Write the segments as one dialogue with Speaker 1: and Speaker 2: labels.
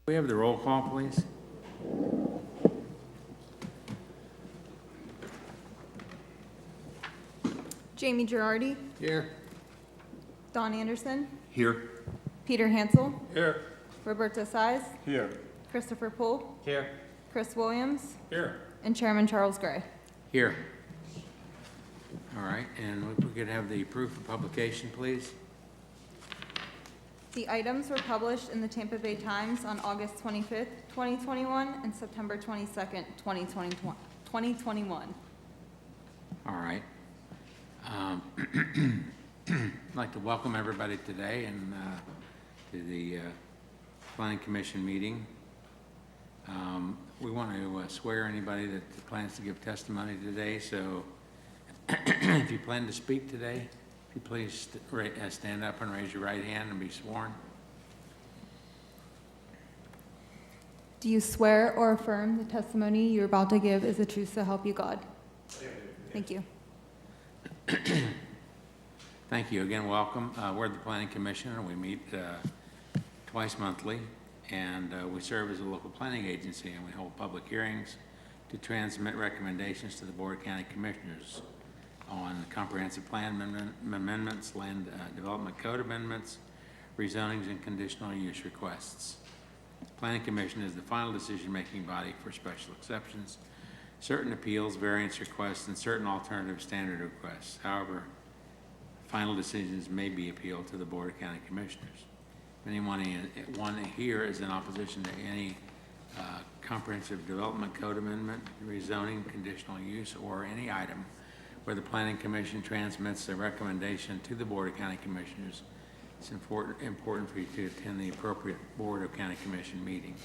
Speaker 1: We have the roll call, please.
Speaker 2: Jamie Girardi,
Speaker 1: Here.
Speaker 2: Don Anderson,
Speaker 1: Here.
Speaker 2: Peter Hansel,
Speaker 1: Here.
Speaker 2: Roberto Size,
Speaker 1: Here.
Speaker 2: Christopher Poole,
Speaker 1: Here.
Speaker 2: Chris Williams,
Speaker 1: Here.
Speaker 2: and Chairman Charles Gray.
Speaker 1: Here. All right, and if we could have the proof of publication, please.
Speaker 2: The items were published in the Tampa Bay Times on August 25th, 2021, and September 22nd, 2021.
Speaker 1: All right. I'd like to welcome everybody today and to the Planning Commission meeting. We want to swear anybody that plans to give testimony today, so if you plan to speak today, if you please stand up and raise your right hand and be sworn.
Speaker 2: Do you swear or affirm the testimony you're about to give is the truth so help you God? Thank you.
Speaker 1: Thank you again. Welcome. We're the Planning Commission, and we meet twice monthly, and we serve as a local planning agency, and we hold public hearings to transmit recommendations to the Board of County Commissioners on comprehensive plan amendments, land development code amendments, rezonings, and conditional use requests. The Planning Commission is the final decision-making body for special exceptions, certain appeals, variance requests, and certain alternative standard requests. However, final decisions may be appealed to the Board of County Commissioners. If anyone here is in opposition to any comprehensive development code amendment, rezoning, conditional use, or any item where the Planning Commission transmits a recommendation to the Board of County Commissioners, it's important for you to attend the appropriate Board of County Commission meeting.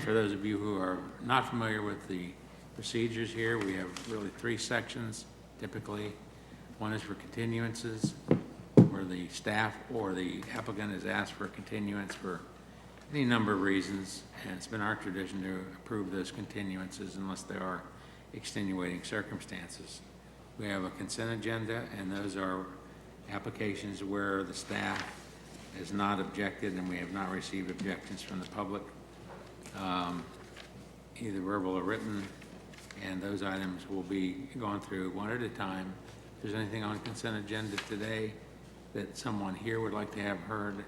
Speaker 1: For those of you who are not familiar with the procedures here, we have really three sections typically. One is for continuances, where the staff or the applicant is asked for a continuance for any number of reasons, and it's been our tradition to approve those continuances unless there are extenuating circumstances. We have a consent agenda, and those are applications where the staff has not objected and we have not received objections from the public, either verbal or written, and those items will be gone through one at a time. If there's anything on consent agenda today that someone here would like to have heard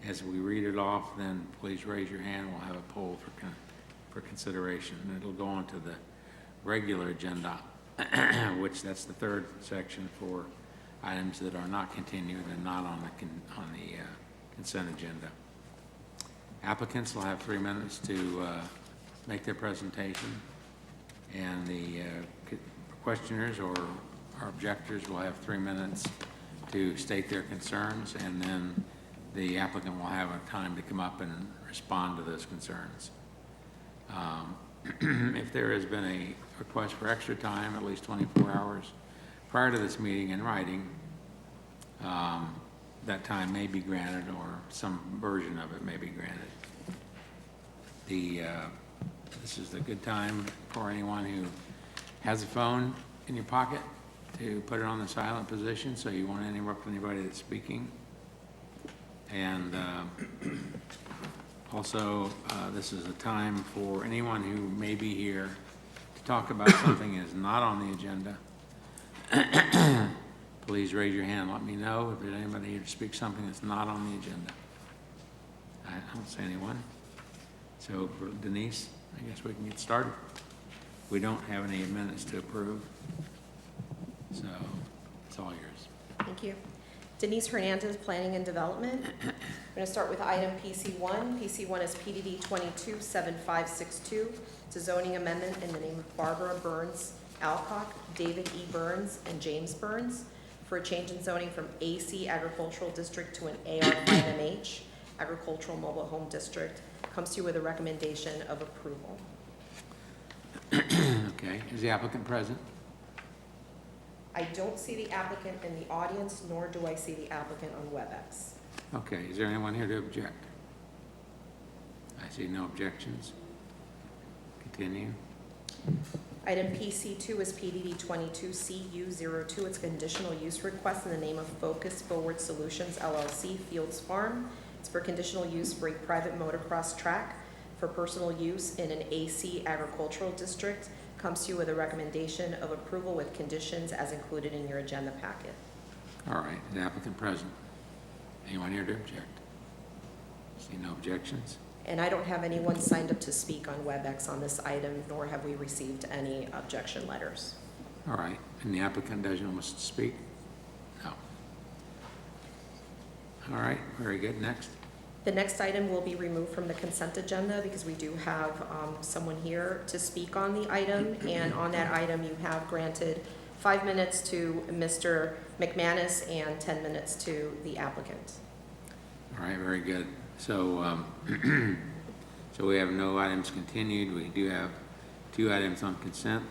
Speaker 1: as we read it off, then please raise your hand. We'll have a poll for consideration. And it'll go on to the regular agenda, which that's the third section for items that are not continued and not on the consent agenda. Applicants will have 3 minutes to make their presentation, and the questioners or our objectors will have 3 minutes to state their concerns, and then the applicant will have a time to come up and respond to those concerns. If there has been a request for extra time, at least 24 hours prior to this meeting in writing, that time may be granted, or some version of it may be granted. This is a good time for anyone who has a phone in your pocket to put it on the silent position so you won't interrupt anybody that's speaking. And also, this is a time for anyone who may be here to talk about something that is not on the agenda. Please raise your hand. Let me know if there's anybody here to speak something that's not on the agenda. I don't see anyone. So for Denise, I guess we can get started. We don't have any minutes to approve, so it's all yours.
Speaker 3: Thank you. Denise Hernandez, Planning and Development. I'm going to start with item PC1. PC1 is PDD 227562. It's a zoning amendment in the name of Barbara Burns Alcock, David E. Burns, and James Burns for a change in zoning from AC Agricultural District to an AR5MH Agricultural Mobile Home District. Comes to you with a recommendation of approval.
Speaker 1: Okay, is the applicant present?
Speaker 3: I don't see the applicant in the audience, nor do I see the applicant on WebEx.
Speaker 1: Okay, is there anyone here to object? I see no objections. Continue.
Speaker 3: Item PC2 is PDD 22CU02. It's a conditional use request in the name of Focus Forward Solutions LLC, Fields Farm, It's for conditional use for a private motocross track for personal use in an AC agricultural district. Comes to you with a recommendation of approval with conditions as included in your agenda packet.
Speaker 1: All right, is the applicant present? Anyone here to object? See no objections?
Speaker 3: And I don't have anyone signed up to speak on WebEx on this item, nor have we received any objection letters.
Speaker 1: All right, and the applicant doesn't want to speak? No. All right, very good. Next.
Speaker 3: The next item will be removed from the consent agenda because we do have someone here to speak on the item. And on that item, you have granted 5 minutes to Mr. McManus and 10 minutes to the applicant.
Speaker 1: All right, very good. So, so we have no items continued. We do have 2 items on consent.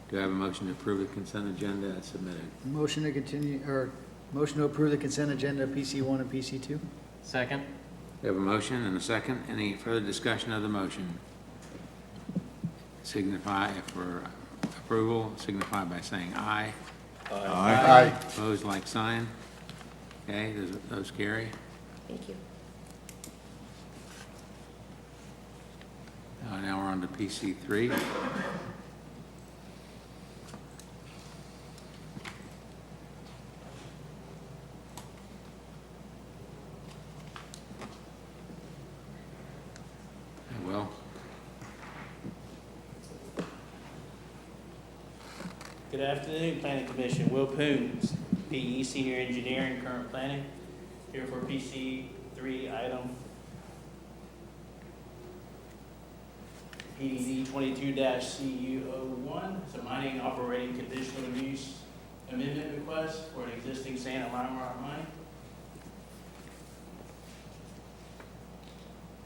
Speaker 1: Do I have a motion to approve the consent agenda as submitted?
Speaker 4: Motion to continue, or motion to approve the consent agenda, PC1 and PC2?
Speaker 5: Second.
Speaker 1: We have a motion and a second. Any further discussion of the motion? Signify, for approval, signify by saying aye.
Speaker 4: Aye.
Speaker 1: Opposed, like sign. Okay, those carry.
Speaker 3: Thank you.
Speaker 1: Now we're on to PC3. Well,
Speaker 5: Good afternoon, Planning Commission. Will Pooms, PE Senior Engineering, Current Planning, here for PC3 item PDD 22-CU01. It's a mining operating conditional use amendment request for an existing sand and lime rock mine.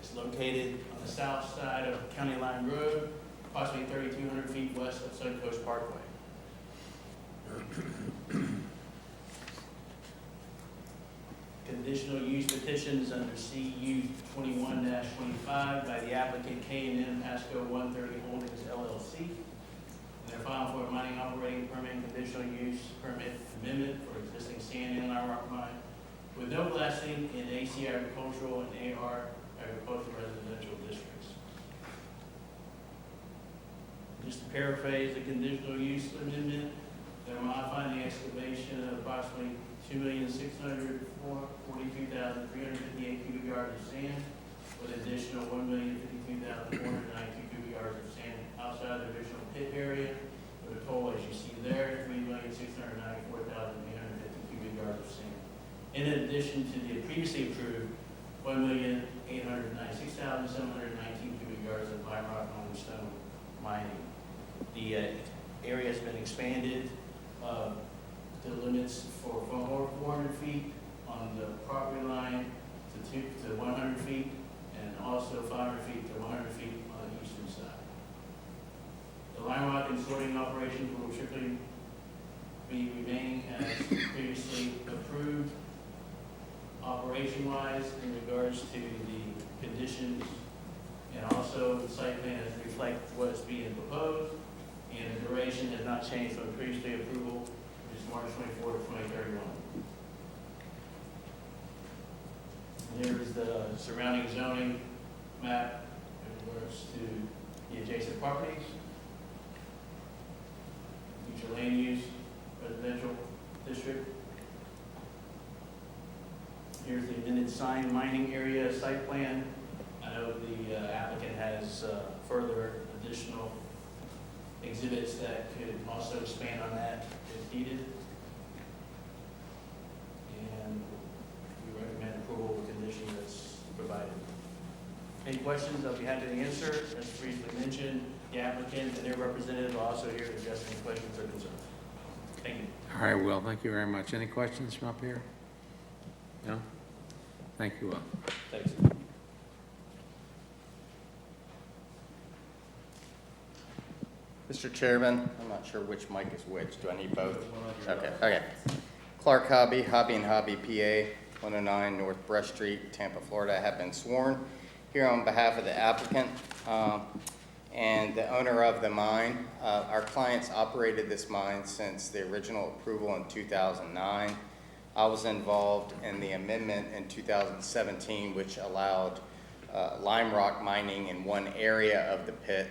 Speaker 5: It's located on the south side of County Line Road, approximately 3,200 feet west of Suncoast Parkway. Conditional use petitions under CU 21-25 by the applicant K&M Pasco 130 Holdings LLC. And they're filing for a mining operating permit and conditional use permit amendment for existing sand and lime rock mine with no blasting in AC agricultural and AR agricultural residential districts. Just to paraphrase the conditional use amendment, they're modifying the excavation of approximately 2,642,358 cubic yards of sand with an additional 1,052,492 cubic yards of sand outside the original pit area with a total, as you see there, 3,694,850 cubic yards of sand. In addition to the previously approved 1,896,719 cubic yards of lime rock limestone mining. The area has been expanded the limits from 400 feet on the property line to 100 feet, and also 500 feet to 100 feet on the eastern side. The lime rock and sorting operations will strictly be remaining as previously approved operation-wise in regards to the conditions, and also the site plan has reflect what is being proposed, and the duration has not changed from the previously approval, which is March 24 to 2031. There is the surrounding zoning map in regards to the adjacent properties, future land use, residential district. Here's the amended sign mining area site plan. I know the applicant has further additional exhibits that could also expand on that if needed. And we recommend approval with conditions that's provided. Any questions? I'll be happy to answer. As briefly mentioned, the applicant and their representative are also here to address any questions or concerns. Thank you.
Speaker 1: all right, Will, thank you very much. Any questions from up here? No? Thank you, Will.
Speaker 5: Thanks.
Speaker 6: Mr. Chairman, I'm not sure which mic is which. Do I need both? Okay. Clark Hobby, Hobby and Hobby, PA, 109 North Brush Street, Tampa, Florida. I have been sworn here on behalf of the applicant and the owner of the mine. Our clients operated this mine since the original approval in 2009. I was involved in the amendment in 2017, which allowed lime rock mining in one area of the pit.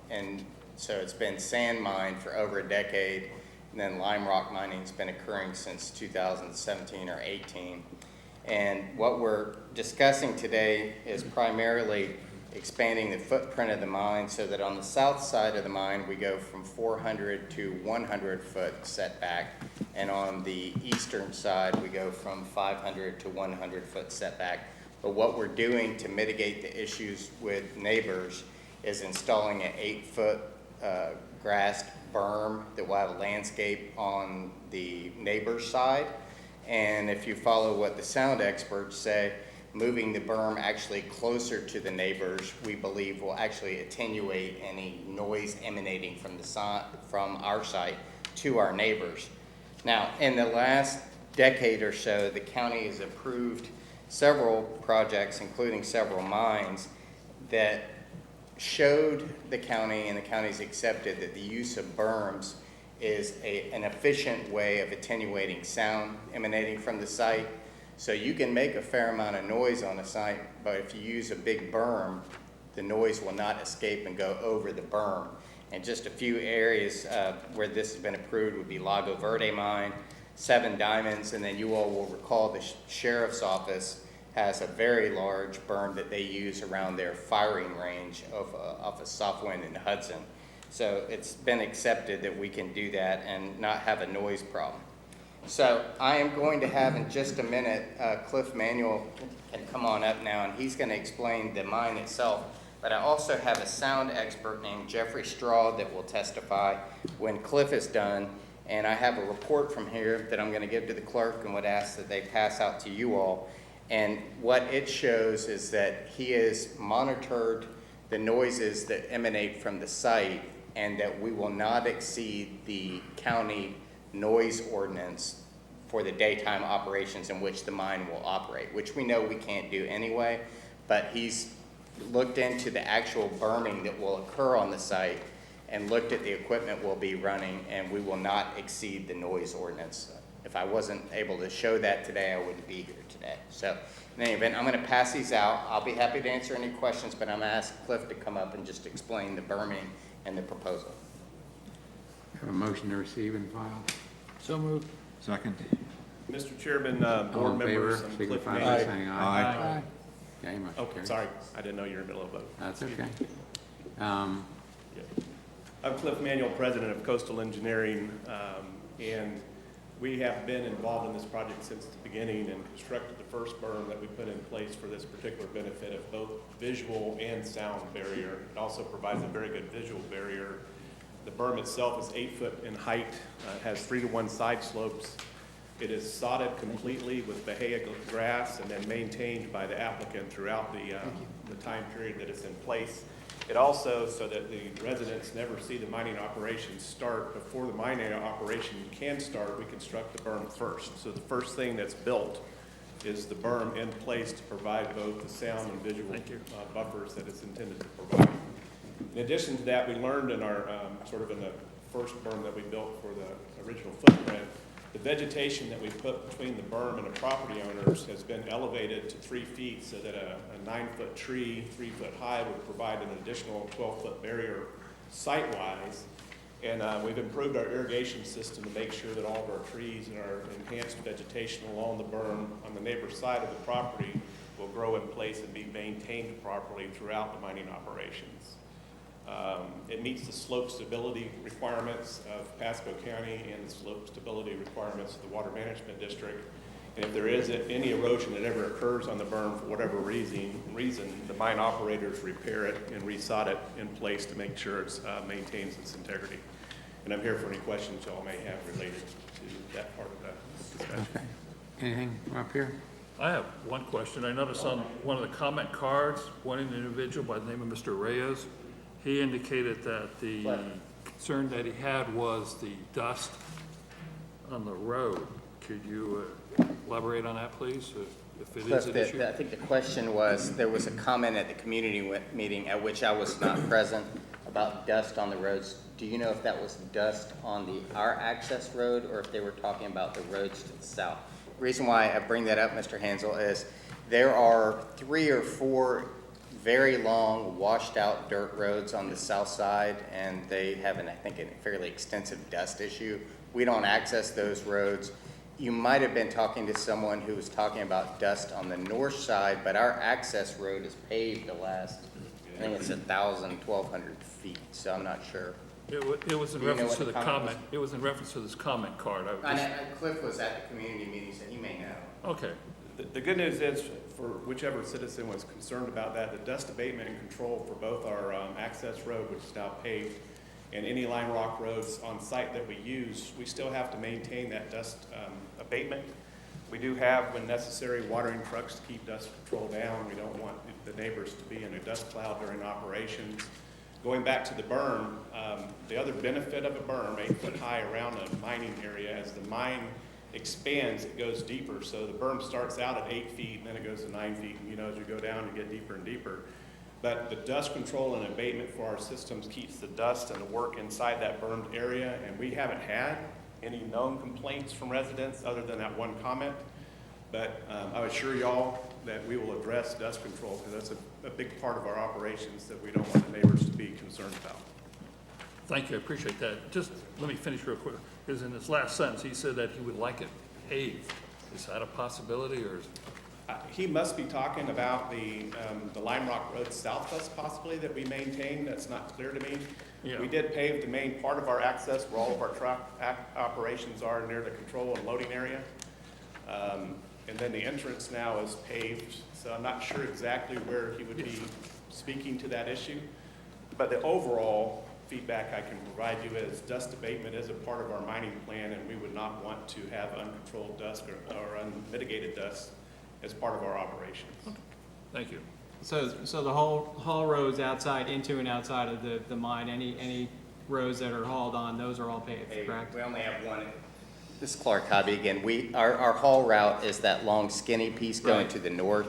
Speaker 6: And so it's been sand mined for over a decade, and then lime rock mining's been occurring since 2017 or 18. And what we're discussing today is primarily expanding the footprint of the mine so that on the south side of the mine, we go from 400 to 100 foot setback. And on the eastern side, we go from 500 to 100 foot setback. But what we're doing to mitigate the issues with neighbors is installing an 8-foot grassed berm that will have a landscape on the neighbor's side. And if you follow what the sound experts say, moving the berm actually closer to the neighbors, we believe will actually attenuate any noise emanating from our site to our neighbors. Now, in the last decade or so, the county has approved several projects, including several mines, that showed the county, and the county's accepted, that the use of berms is an efficient way of attenuating sound emanating from the site. So you can make a fair amount of noise on a site, but if you use a big berm, the noise will not escape and go over the berm. And just a few areas where this has been approved would be Lago Verde Mine, Seven Diamonds, and then you all will recall the sheriff's office has a very large berm that they use around their firing range off of Southwind and Hudson. So it's been accepted that we can do that and not have a noise problem. So I am going to have in just a minute, Cliff Manuel can come on up now, and he's going to explain the mine itself. But I also have a sound expert named Jeffrey Straw that will testify when Cliff is done. And I have a report from here that I'm going to give to the clerk and would ask that they pass out to you all. And what it shows is that he has monitored the noises that emanate from the site, and that we will not exceed the county noise ordinance for the daytime operations in which the mine will operate, which we know we can't do anyway, but he's looked into the actual berming that will occur on the site and looked at the equipment we'll be running, and we will not exceed the noise ordinance. If I wasn't able to show that today, I wouldn't be here today. So in any event, I'm going to pass these out. I'll be happy to answer any questions, but I'm going to ask Cliff to come up and just explain the berming and the proposal.
Speaker 1: Have a motion to receive and file.
Speaker 4: So moved.
Speaker 7: Second.
Speaker 8: Mr. Chairman,
Speaker 1: All
Speaker 8: board
Speaker 1: in
Speaker 8: members,
Speaker 1: favor,
Speaker 8: I'm Cliff
Speaker 1: signify by
Speaker 8: Manuel.
Speaker 1: saying aye.
Speaker 7: Aye.
Speaker 1: Okay, motion
Speaker 8: Oh,
Speaker 1: carries.
Speaker 8: sorry, I didn't know you were in the middle of a vote.
Speaker 1: That's okay.
Speaker 8: I'm Cliff Manuel, president of Coastal Engineering, and we have been involved in this project since the beginning and constructed the first berm that we put in place for this particular benefit of both visual and sound barrier. It also provides a very good visual barrier. The berm itself is 8 foot in height, has 3-to-1 side slopes. It is sodded completely with bahia grass and then maintained by the applicant throughout the time period that it's in place. It also, so that the residents never see the mining operation start, before the mining operation can start, we construct the berm first. So the first thing that's built is the berm in place to provide both the sound and visual buffers that it's intended to provide. In addition to that, we learned in our, in the first berm that we built for the original footprint, the vegetation that we put between the berm and the property owners has been elevated to 3 feet so that a 9-foot tree, 3 foot high, would provide an additional 12-foot barrier site-wise. And we've improved our irrigation system to make sure that all of our trees and our enhanced vegetation along the berm on the neighbor's side of the property will grow in place and be maintained properly throughout the mining operations. It meets the slope stability requirements of Pasco County and the slope stability requirements of the Water Management District. And if there is any erosion that ever occurs on the berm for whatever reason, the mine operators repair it and resod it in place to make sure it maintains its integrity. And I'm here for any questions y'all may have related to that part of the discussion.
Speaker 1: Okay. Anything from up here?
Speaker 9: I have one question. I noticed on one of the comment cards, one individual by the name of Mr. Reyes, he indicated that the concern that he had was the dust on the road. Could you elaborate on that, please, if it is an issue?
Speaker 6: I think the question was, there was a comment at the community meeting at which I was not present about dust on the roads. Do you know if that was dust on our access road or if they were talking about the roads to the south? reason why I bring that up, Mr. Hansel, is there are 3 or 4 very long, washed-out dirt roads on the south side, and they have, I think, a fairly extensive dust issue. We don't access those roads. You might have been talking to someone who was talking about dust on the north side, but our access road is paved the last, I think it's 1,000, 1,200 feet, so I'm not sure.
Speaker 9: It was in
Speaker 6: Do you know
Speaker 9: reference
Speaker 6: what
Speaker 9: to
Speaker 6: the
Speaker 9: the
Speaker 6: comment
Speaker 9: comment, it was in reference to this comment card. I
Speaker 6: I
Speaker 9: just-
Speaker 6: know Cliff was at the community meeting, so he may know.
Speaker 9: Okay,
Speaker 8: The good news is, for whichever citizen was concerned about that, the dust abatement and control for both our access road, which is now paved, and any lime rock roads on site that we use, we still have to maintain that dust abatement. We do have, when necessary, watering trucks to keep dust control down. We don't want the neighbors to be in a dust cloud during operations. Going back to the berm, the other benefit of a berm, 8 foot high around a mining area, as the mine expands, it goes deeper. So the berm starts out at 8 feet, and then it goes to 9 feet. And, as you go down, you get deeper and deeper. But the dust control and abatement for our systems keeps the dust and the work inside that bermed area, and we haven't had any known complaints from residents other than that one comment. But I would assure y'all that we will address dust control, because that's a big part of our operations that we don't want the neighbors to be concerned about.
Speaker 9: thank you, I appreciate that. Just let me finish real quick, because in his last sentence, he said that he would like it paved. Is that a possibility, or is?
Speaker 8: He must be talking about the Lime Rock Road Southwest possibly that we maintain. That's not clear to me.
Speaker 9: Yeah.
Speaker 8: We did pave the main part of our access where all of our truck operations are near the control and loading area. And then the entrance now is paved, so I'm not sure exactly where he would be speaking to that issue. But the overall feedback I can provide you is dust abatement is a part of our mining plan, and we would not want to have uncontrolled dust or unmitigated dust as part of our operations.
Speaker 9: Thank you.
Speaker 7: So the haul roads outside, into and outside of the mine, any roads that are hauled on, those are all paved, correct?
Speaker 6: We only have one. This is Clark Hobby again. Our haul route is that long skinny piece going
Speaker 7: Right.
Speaker 6: to the north,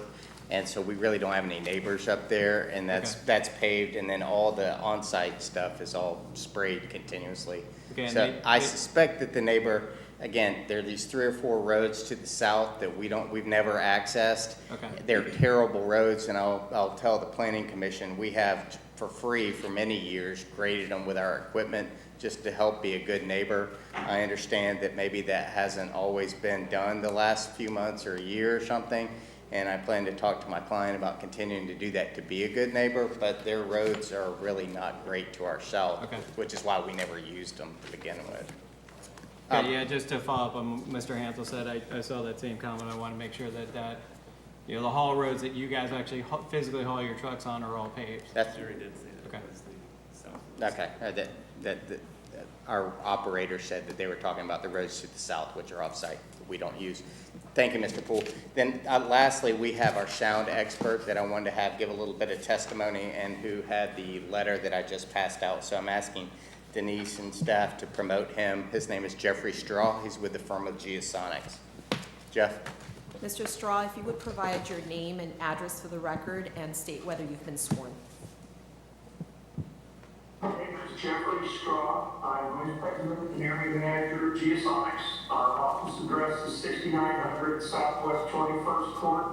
Speaker 6: and so we really don't have any neighbors up there, and that's paved, and then all the on-site stuff is all sprayed continuously.
Speaker 7: Okay, and
Speaker 6: So
Speaker 7: they-
Speaker 6: I suspect that the neighbor, again, there are these 3 or 4 roads to the south that we've never accessed.
Speaker 7: Okay.
Speaker 6: They're terrible roads, and I'll tell the planning commission, we have for free for many years graded them with our equipment just to help be a good neighbor. I understand that maybe that hasn't always been done the last few months or a year or something, and I plan to talk to my client about continuing to do that to be a good neighbor, but their roads are really not great to our south,
Speaker 7: Okay.
Speaker 6: which is why we never used them to begin with.
Speaker 7: Okay, yeah, just to follow up on what Mr. Hansel said, I saw that same comment. I want to make sure that the haul roads that you guys actually physically haul your trucks on are all paved.
Speaker 6: That's,
Speaker 8: Jerry did say that.
Speaker 7: Okay.
Speaker 8: was the south.
Speaker 6: okay, that our operator said that they were talking about the roads to the south, which are off-site, that we don't use. Thank you, Mr. Poole. Then lastly, we have our sound expert that I wanted to have give a little bit of testimony and who had the letter that I just passed out. So I'm asking Denise and staff to promote him. His name is Jeffrey Straw. He's with the firm of Geosonics. Jeff?
Speaker 3: Mr. Straw, if you would provide your name and address for the record and state whether you've been sworn.
Speaker 10: My name is Jeffrey Straw. I'm Vice President and Area Manager of Geosonics. Our office address is 6900 Southwest 21st Court,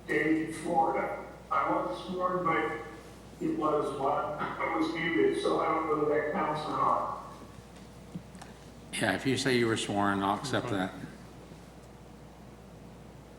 Speaker 10: Dade, Florida. I was sworn, but it was muted, so I don't know if that counts or not.
Speaker 1: Yeah, if you say you were sworn, I'll accept that.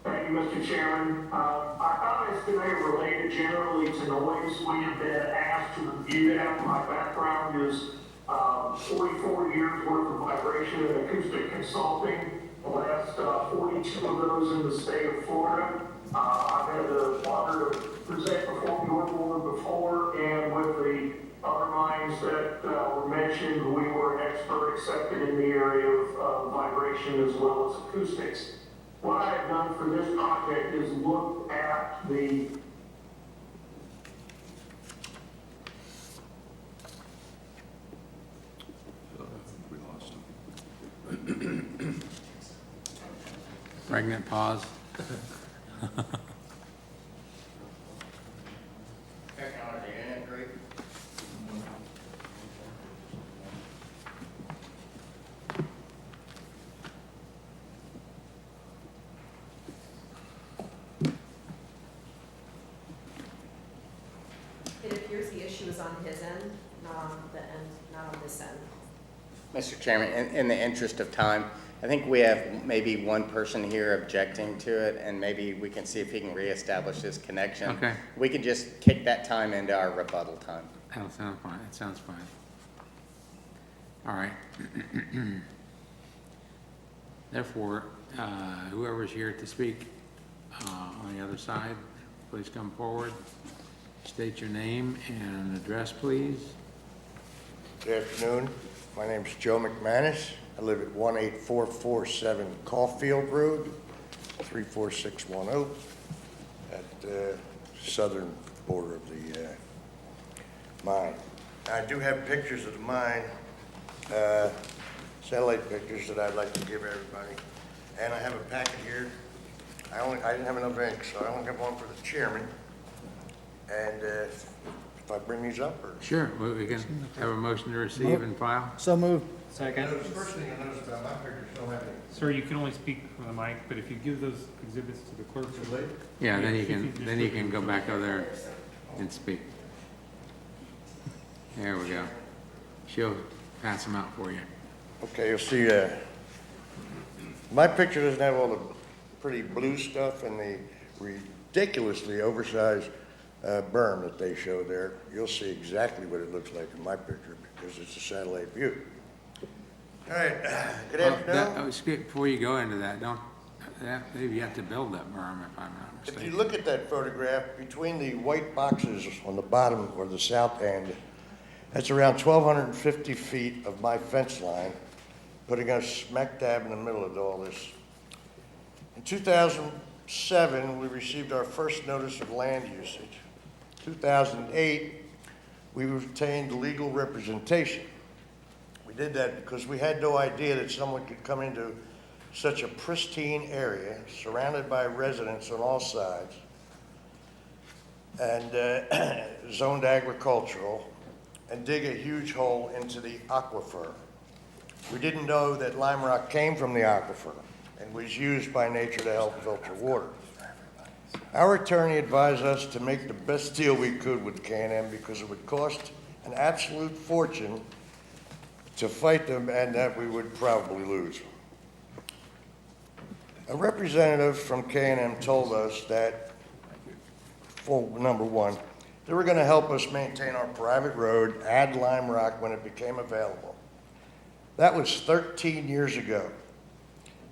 Speaker 10: Thank you, Mr. Chairman. Our comments today are related generally to noise. We have been asked to review that. My background is 44 years worth of vibration and acoustic consulting, the last 42 of those in the state of Florida. I've had the honor to present before your board before, and with the other minds that were mentioned, we were an expert accepted in the area of vibration as well as acoustics. What I have done for this project is look at the
Speaker 1: Pregnant pause.
Speaker 3: on his end, not on the end, not on this end.
Speaker 6: Mr. Chairman, in the interest of time, I think we have maybe one person here objecting to it, and maybe we can see if he can reestablish his connection.
Speaker 1: Okay.
Speaker 6: We can just kick that time into our rebuttal time.
Speaker 1: That'll sound fine. That sounds fine. All right. Therefore, whoever's here to speak on the other side, please come forward. State your name and address, please.
Speaker 11: Good afternoon. My name's Joe McManus. I live at 18447 Caulfield Road, 34610, at the southern border of the mine. I do have pictures of the mine, satellite pictures that I'd like to give everybody. And I have a packet here. I didn't have enough ink, so I only have one for the chairman. And if I bring these up, or?
Speaker 1: Sure, we can have a motion to receive and file.
Speaker 4: So moved.
Speaker 7: Second.
Speaker 11: The first thing I noticed about my pictures don't have any.
Speaker 12: Sir, you can only speak from the mic, but if you give those exhibits to the clerk.
Speaker 1: Yeah, then you can go back over there and speak. There we go. She'll pass them out for you.
Speaker 11: Okay, you'll see, my picture doesn't have all the pretty blue stuff and the ridiculously oversized berm that they show there. You'll see exactly what it looks like in my picture because it's a satellite view. All right, good afternoon.
Speaker 1: Before you go into that, maybe you have to build that berm if I'm not
Speaker 11: If
Speaker 1: mistaken.
Speaker 11: you look at that photograph, between the white boxes on the bottom or the south end, that's around 1,250 feet of my fence line, putting us smack dab in the middle of all this. In 2007, we received our first notice of land usage. 2008, we obtained legal representation. We did that because we had no idea that someone could come into such a pristine area, surrounded by residents on all sides, and zoned agricultural, and dig a huge hole into the aquifer. We didn't know that lime rock came from the aquifer and was used by nature to help filter water. Our attorney advised us to make the best deal we could with K&M because it would cost an absolute fortune to fight them and that we would probably lose. A representative from K&M told us that, for number one, they were going to help us maintain our private road, add lime rock when it became available. That was 13 years ago.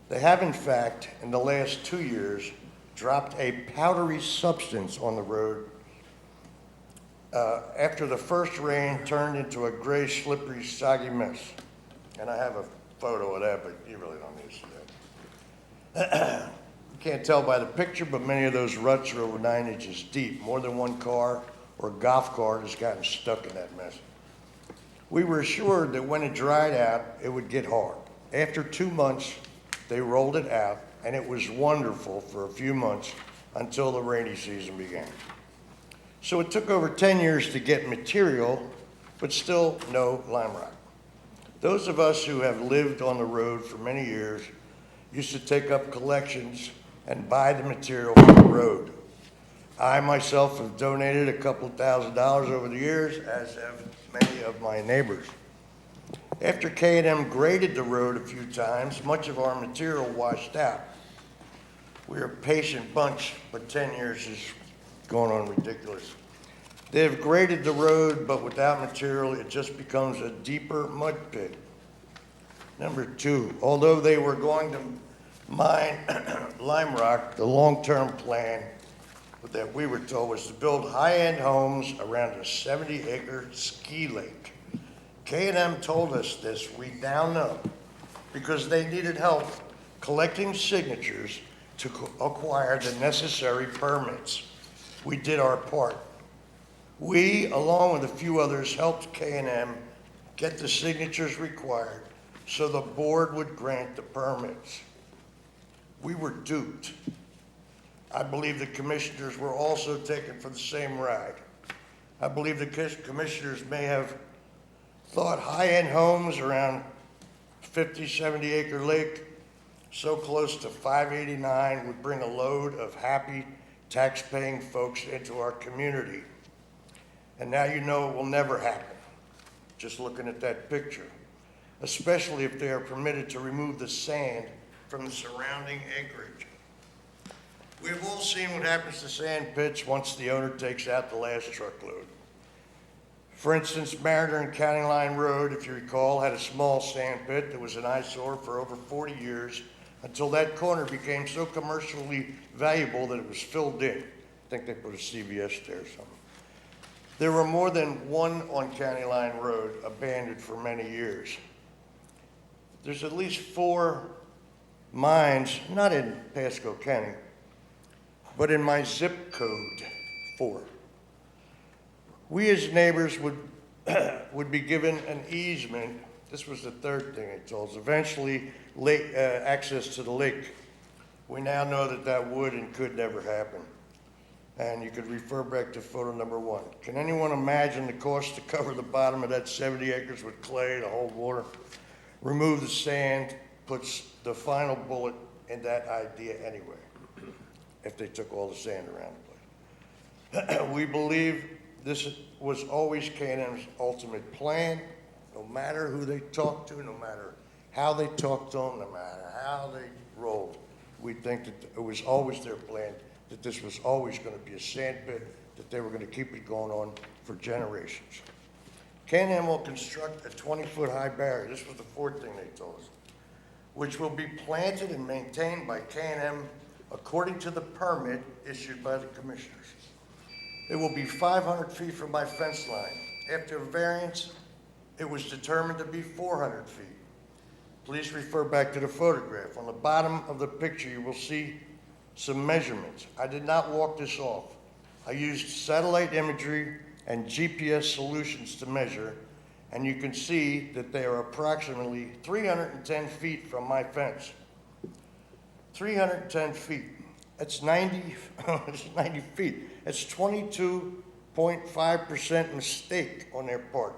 Speaker 11: They have, in fact, in the last 2 years, dropped a powdery substance on the road after the first rain turned into a gray, slippery, soggy mess. And I have a photo of that, but you really don't need to see that. You can't tell by the picture, but many of those ruts are over 9 inches deep. More than one car or golf cart has gotten stuck in that mess. We were assured that when it dried out, it would get hard. After 2 months, they rolled it out, and it was wonderful for a few months until the rainy season began. So it took over 10 years to get material, but still no lime rock. Those of us who have lived on the road for many years used to take up collections and buy the material from the road. I myself have donated a couple $1,000s over the years, as have many of my neighbors. After K&M graded the road a few times, much of our material washed out. We're a patient bunch, but 10 years is going on ridiculous. They have graded the road, but without material, it just becomes a deeper mud pit. Number two, although they were going to mine lime rock, the long-term plan that we were told was to build high-end homes around a 70-acre ski lake. K&M told us this, we now know, because they needed help collecting signatures to acquire the necessary permits. We did our part. We, along with a few others, helped K&M get the signatures required so the board would grant the permits. We were duped. I believe the commissioners were also taken for the same ride. I believe the commissioners may have thought high-end homes around 50, 70-acre lake, so close to 589, would bring a load of happy, tax-paying folks into our community. And now you know it will never happen, just looking at that picture, especially if they are permitted to remove the sand from the surrounding acreage. We've all seen what happens to sand pits once the owner takes out the last truckload. For instance, Mariner and County Line Road, if you recall, had a small sand pit that was an eyesore for over 40 years until that corner became so commercially valuable that it was filled in. I think they put a CVS there or something. There were more than one on County Line Road abandoned for many years. There's at least 4 mines, not in Pasco County, but in my zip code, 4. We as neighbors would be given an easement. This was the third thing they told us. Eventually, access to the lake. We now know that that would and could never happen. And you could refer back to photo number 1. Can anyone imagine the cost to cover the bottom of that 70 acres with clay to hold water? Remove the sand, puts the final bullet in that idea anyway, if they took all the sand around the place. We believe this was always K&M's ultimate plan. No matter who they talked to, no matter how they talked to them, no matter how they rolled, we think that it was always their plan, that this was always going to be a sand pit, that they were going to keep it going on for generations. K&M will construct a 20-foot high barrier. This was the 4th thing they told us, which will be planted and maintained by K&M according to the permit issued by the commissioners. It will be 500 feet from my fence line. After a variance, it was determined to be 400 feet. Please refer back to the photograph. On the bottom of the picture, you will see some measurements. I did not walk this off. I used satellite imagery and GPS solutions to measure, and you can see that they are approximately 310 feet from my fence. 310 feet. That's 90, it's 90 feet. That's 22.5% mistake on their part.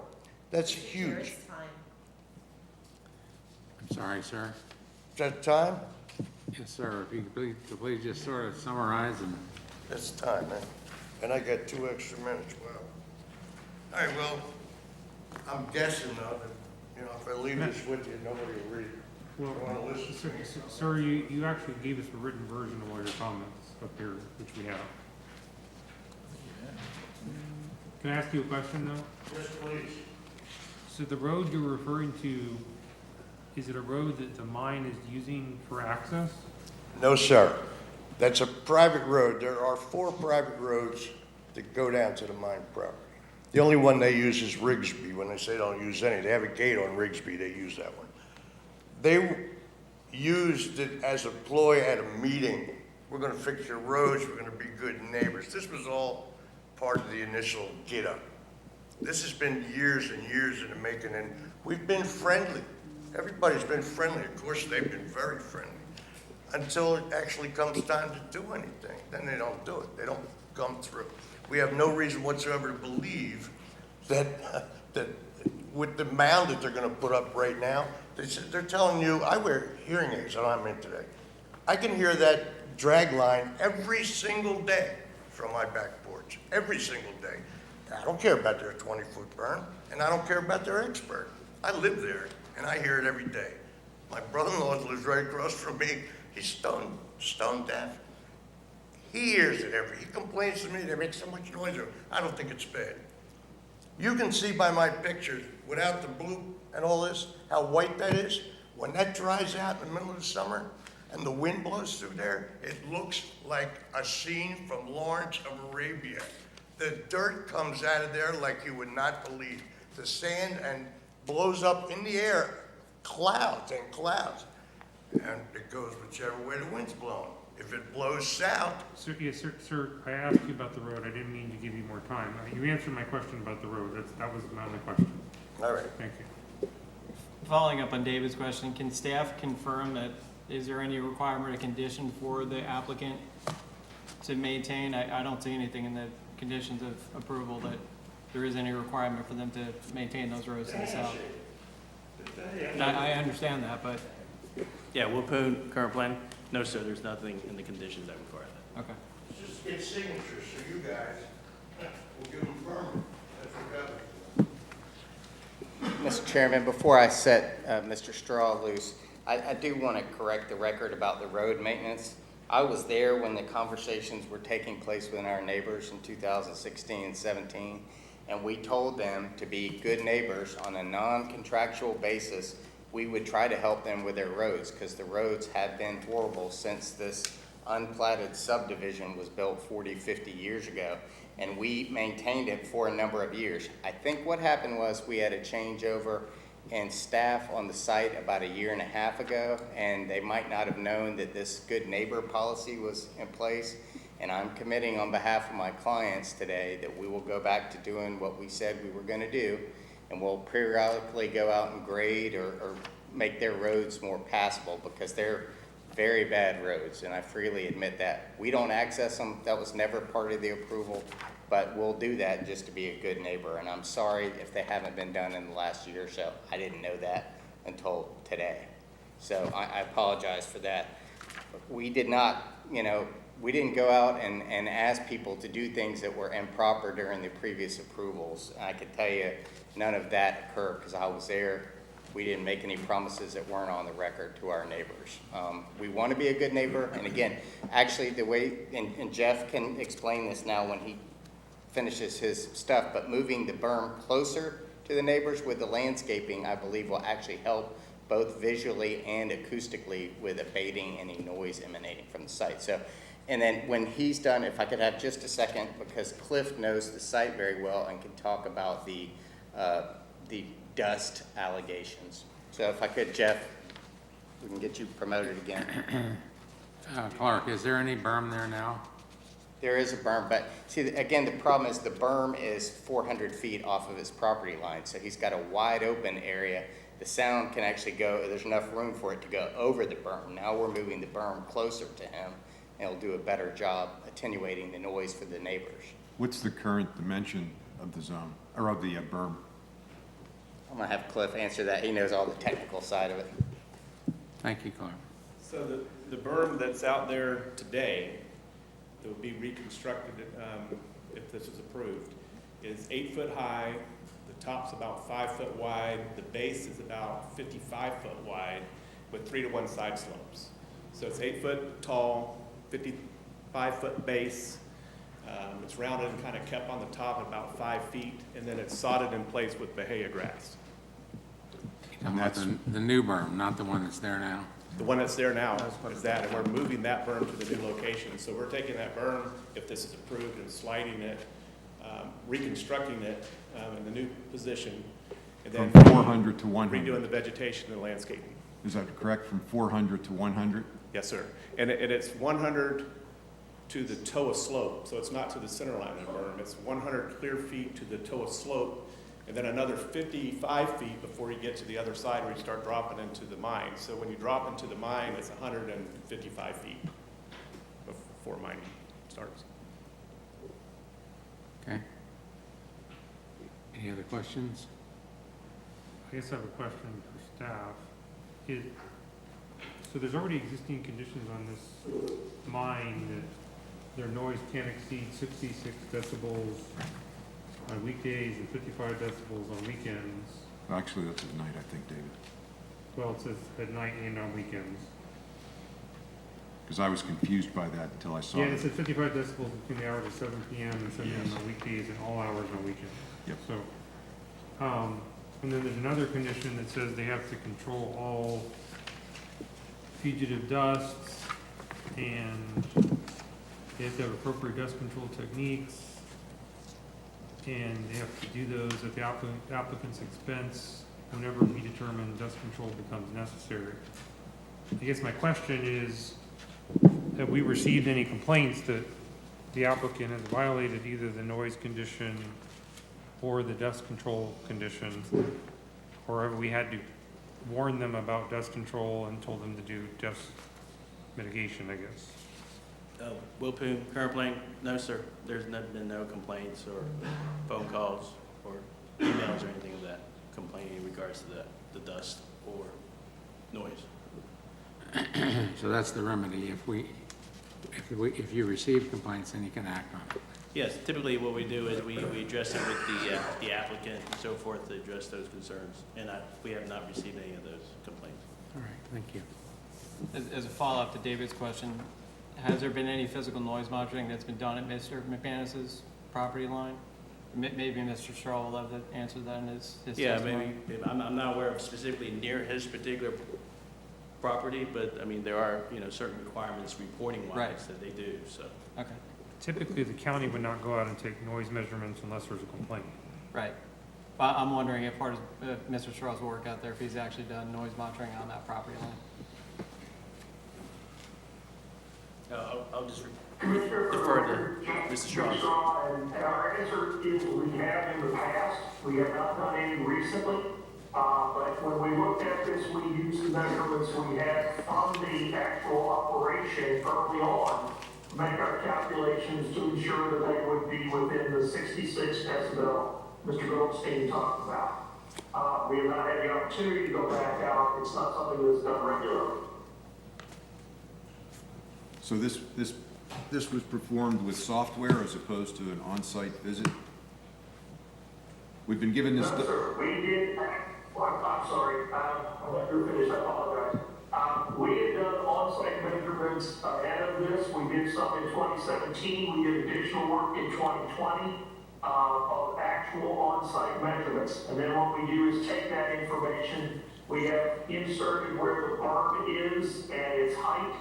Speaker 11: That's huge.
Speaker 3: Chair's time.
Speaker 1: I'm sorry, sir.
Speaker 11: Is that time?
Speaker 1: Yes, sir. If you could please just sort of summarize and.
Speaker 11: That's time, man. And I got 2 extra minutes. Wow. All right, well, I'm guessing though that, if I leave this with you, nobody will read it.
Speaker 12: Well,
Speaker 11: You wanna listen?
Speaker 12: sir, you actually gave us a written version of all your comments up here, which we have. Can I ask you a question, though?
Speaker 11: Yes, please.
Speaker 12: So the road you're referring to, is it a road that the mine is using for access?
Speaker 11: No, sir. That's a private road. There are 4 private roads that go down to the mine property. The only one they use is Rigsby. When they say don't use any, they have a gate on Rigsby, they use that one. They used it as a ploy at a meeting. We're gonna fix your roads, we're gonna be good neighbors. This was all part of the initial get-up. This has been years and years in the making, and we've been friendly. Everybody's been friendly. Of course, they've been very friendly. Until it actually comes time to do anything. Then they don't do it. They don't come through. We have no reason whatsoever to believe that with the mound that they're gonna put up right now, they're telling you, I wear hearing aids, and I'm in today. I can hear that drag line every single day from my back porch, every single day. I don't care about their 20-foot berm, and I don't care about their expert. I live there, and I hear it every day. My brother-in-law lives right across from me. He's stone deaf. He hears it he complains to me, they make so much noise. I don't think it's bad. You can see by my pictures, without the blue and all this, how white that is. When that dries out in the middle of the summer and the wind blows through there, it looks like a scene from Lawrence of Arabia. The dirt comes out of there like you would not believe. The sand and blows up in the air, clouds and clouds. And it goes whichever way the wind's blowing. If it blows south.
Speaker 12: Sir, yes, sir, I asked you about the road. I didn't mean to give you more time. You answered my question about the road. That was not my question.
Speaker 11: All right.
Speaker 12: Thank you.
Speaker 7: Following up on David's question, can staff confirm that, is there any requirement or condition for the applicant to maintain? I don't see anything in the conditions of approval that there is any requirement for them to maintain those roads to the south. I understand that, but.
Speaker 5: Yeah, Wapoon, current plan? No, sir, there's nothing in the conditions that require that.
Speaker 7: Okay.
Speaker 11: Just get signatures so you guys will give them permit.
Speaker 6: Mr. Chairman, before I set Mr. Straw loose, I do want to correct the record about the road maintenance. I was there when the conversations were taking place with our neighbors in 2016 and 17, and we told them to be good neighbors on a non-contractual basis. We would try to help them with their roads, because the roads have been horrible since this unplatted subdivision was built 40, 50 years ago, and we maintained it for a number of years. I think what happened was we had a changeover in staff on the site about 1.5 years ago, and they might not have known that this good neighbor policy was in place. And I'm committing on behalf of my clients today that we will go back to doing what we said we were going to do, and we'll periodically go out and grade or make their roads more passable, because they're very bad roads, and I freely admit that. We don't access them. That was never part of the approval, but we'll do that just to be a good neighbor. And I'm sorry if they haven't been done in the last year or so. I didn't know that until today. So I apologize for that. We did not, we didn't go out and ask people to do things that were improper during the previous approvals. I could tell you none of that occurred because I was there. We didn't make any promises that weren't on the record to our neighbors. We want to be a good neighbor. And again, actually the way, and Jeff can explain this now when he finishes his stuff, but moving the berm closer to the neighbors with the landscaping, I believe will actually help both visually and acoustically with abating any noise emanating from the site. So, and then when he's done, if I could have just a second, because Cliff knows the site very well and can talk about the dust allegations. So if I could, Jeff, we can get you promoted again.
Speaker 1: Clark, is there any berm there now?
Speaker 6: There is a berm, but see, again, the problem is the berm is 400 feet off of his property line, so he's got a wide open area. The sound can actually go, there's enough room for it to go over the berm. Now we're moving the berm closer to him, and it'll do a better job attenuating the noise for the neighbors.
Speaker 13: What's the current dimension of the zone, or of the berm?
Speaker 6: I'm gonna have Cliff answer that. He knows all the technical side of it.
Speaker 1: Thank you, Clark.
Speaker 8: So the berm that's out there today, that will be reconstructed if this is approved, is 8 foot high, the top's about 5 foot wide, the base is about 55 foot wide with 3-to-1 side slopes. So it's 8 foot tall, 55 foot base. It's rounded and kind of kept on the top at about 5 feet, and then it's sodded in place with Bahia grass.
Speaker 1: And that's the new berm, not the one that's there now.
Speaker 8: The one that's there now is that, and we're moving that berm to the new location. So we're taking that berm, if this is approved, and sliding it, reconstructing it in the new position, and then
Speaker 13: From 400 to 100?
Speaker 8: redoing the vegetation and landscaping.
Speaker 13: Is that correct, from 400 to 100?
Speaker 8: Yes, sir. And it's 100 to the toe of slope, so it's not to the center line of the berm. It's 100 clear feet to the toe of slope, and then another 55 feet before you get to the other side where you start dropping into the mine. So when you drop into the mine, it's 155 feet before mining starts.
Speaker 1: Okay. Any other questions?
Speaker 12: I guess I have a question for staff. So there's already existing conditions on this mine that their noise can't exceed 66 decibels on weekdays and 55 decibels on weekends.
Speaker 13: Actually, that's at night, I think, David.
Speaker 12: Well, it says at night and on weekends.
Speaker 13: Because I was confused by that until I saw
Speaker 12: Yeah,
Speaker 13: it.
Speaker 12: it says 55 decibels between the hours of 7 p.m. and 7 a.m. on weekdays and all hours on weekends.
Speaker 13: Yep.
Speaker 12: So, and then there's another condition that says they have to control all fugitive dusts, and they have to have appropriate dust control techniques, and they have to do those at the applicant's expense whenever we determine dust control becomes necessary. I guess my question is, have we received any complaints that the applicant has violated either the noise condition or the dust control condition? Or have we had to warn them about dust control and told them to do dust mitigation, I guess?
Speaker 5: Will Poon, current plan, no, sir. There's been no complaints or phone calls or emails or anything of that complaining in regards to the dust or noise.
Speaker 1: So that's the remedy. If you receive complaints, then you can act on it.
Speaker 5: Yes, typically what we do is we address it with the applicant and so forth to address those concerns. And we have not received any of those complaints.
Speaker 1: All right, thank you.
Speaker 7: As a follow-up to David's question, has there been any physical noise monitoring that's been done at Mr. McManus's property line? Maybe Mr. Straw will have to answer that in his
Speaker 5: Yeah,
Speaker 7: testimony.
Speaker 5: maybe, I'm not aware of specifically near his particular property, but I mean, there are, certain requirements reporting
Speaker 7: Right.
Speaker 5: wise that they do, so.
Speaker 7: Okay,
Speaker 12: Typically, the county would not go out and take noise measurements unless there's a complaint.
Speaker 7: right. Well, I'm wondering if part of Mr. Straw's work out there, if he's actually done noise monitoring on that property line.
Speaker 5: I'll just
Speaker 10: Commissioner,
Speaker 5: defer to Mr. Shaw.
Speaker 10: And our answer is we have in the past. We have not done any recently. But when we looked at this, we used the measurements we had from the actual operation early on to make our calculations to ensure that they would be within the 66 decibel Mr. Goldstein talked about. We have not had the opportunity to go back out. It's not something that's done regularly.
Speaker 13: So this was performed with software as opposed to an on-site visit? We've been given this.
Speaker 10: No, sir, we did, I'm sorry, I'll let you finish, I apologize. We had done on-site measurements ahead of this. We did some in 2017. We did additional work in 2020 of actual on-site measurements. And then what we do is take that information, we have inserted where the berm is and its height.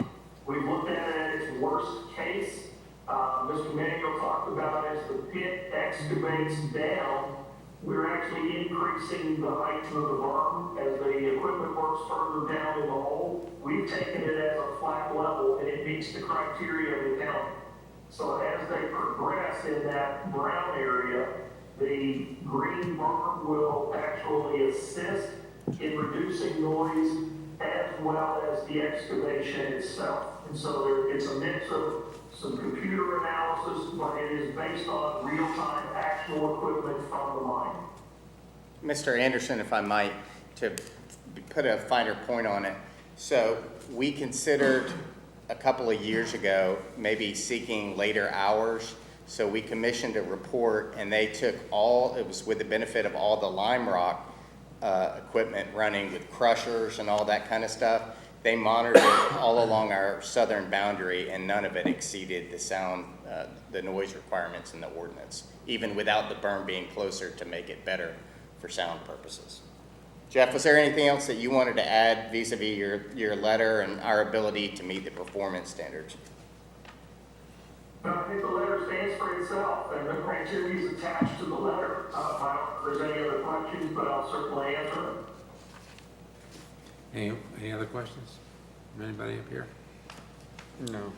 Speaker 10: We've looked at it at its worst case. Mr. Manuel talked about as the pit excavates down, we're actually increasing the height of the berm as the equipment works further down in the hole. We've taken it as a flat level and it meets the criteria of the county. So as they progress in that brown area, the green berm will actually assist in reducing noise as well as the excavation itself. And so it's a mix of some computer analysis, but it is based on real-time actual equipment from the mine.
Speaker 6: Mr. Anderson, if I might, to put a finer point on it. So we considered a couple of years ago maybe seeking later hours. So we commissioned a report and they took it was with the benefit of all the lime rock equipment running with crushers and all that kind of stuff. They monitored it all along our southern boundary and none of it exceeded the sound, the noise requirements in the ordinance, even without the berm being closer to make it better for sound purposes. Jeff, was there anything else that you wanted to add vis-a-vis your letter and our ability to meet the performance standards?
Speaker 10: I think the letter stands for itself, and the criteria is attached to the letter. I don't know if there's any other questions, but I'll certainly answer them.
Speaker 1: Any other questions from anybody up here?
Speaker 6: No.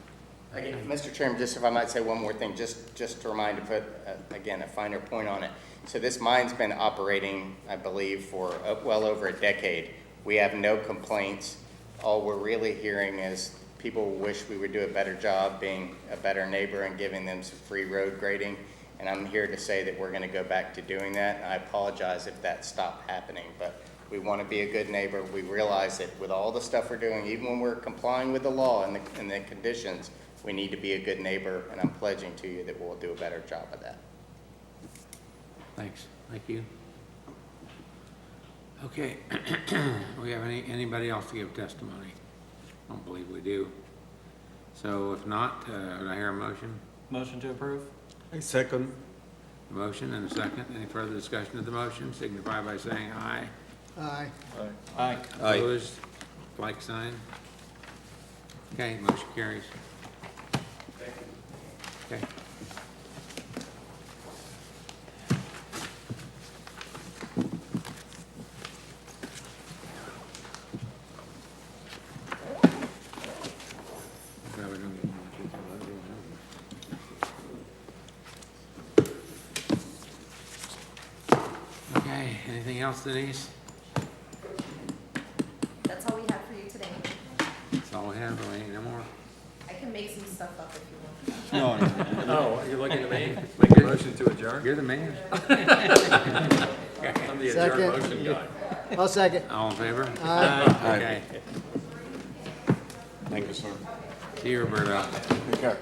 Speaker 6: Again, Mr. Chairman, just if I might say one more thing, just to remind to put, again, a finer point on it. So this mine's been operating, I believe, for well over a decade. We have no complaints. All we're really hearing is people wish we would do a better job being a better neighbor and giving them some free road grading. And I'm here to say that we're going to go back to doing that. And I apologize if that stopped happening, but we want to be a good neighbor. We realize that with all the stuff we're doing, even when we're complying with the law and the conditions, we need to be a good neighbor. And I'm pledging to you that we'll do a better job of that.
Speaker 1: Thanks. Thank you. Okay. We have anybody else to give testimony? I don't believe we do. So if not, would I hear a motion?
Speaker 7: Motion to approve?
Speaker 14: I second.
Speaker 1: A motion and a second. Any further discussion of the motion? Signify by saying aye.
Speaker 4: Aye.
Speaker 7: Aye.
Speaker 1: Opposed? Like sign. Okay, motion carries. Okay. Okay, anything else, Denise?
Speaker 3: That's all we have for you today.
Speaker 1: That's all we have, we ain't no more.
Speaker 3: I can make some stuff up if you want.
Speaker 14: Oh, you're looking at me? Make a motion to adjourn?
Speaker 1: You're the man.
Speaker 14: I'm the adjourn
Speaker 4: Second.
Speaker 14: motion guy.
Speaker 4: I'll second.
Speaker 1: All in favor?
Speaker 4: Aye.
Speaker 1: Okay.
Speaker 13: Thank you, sir.
Speaker 1: See you, Roberto.
Speaker 13: Take care.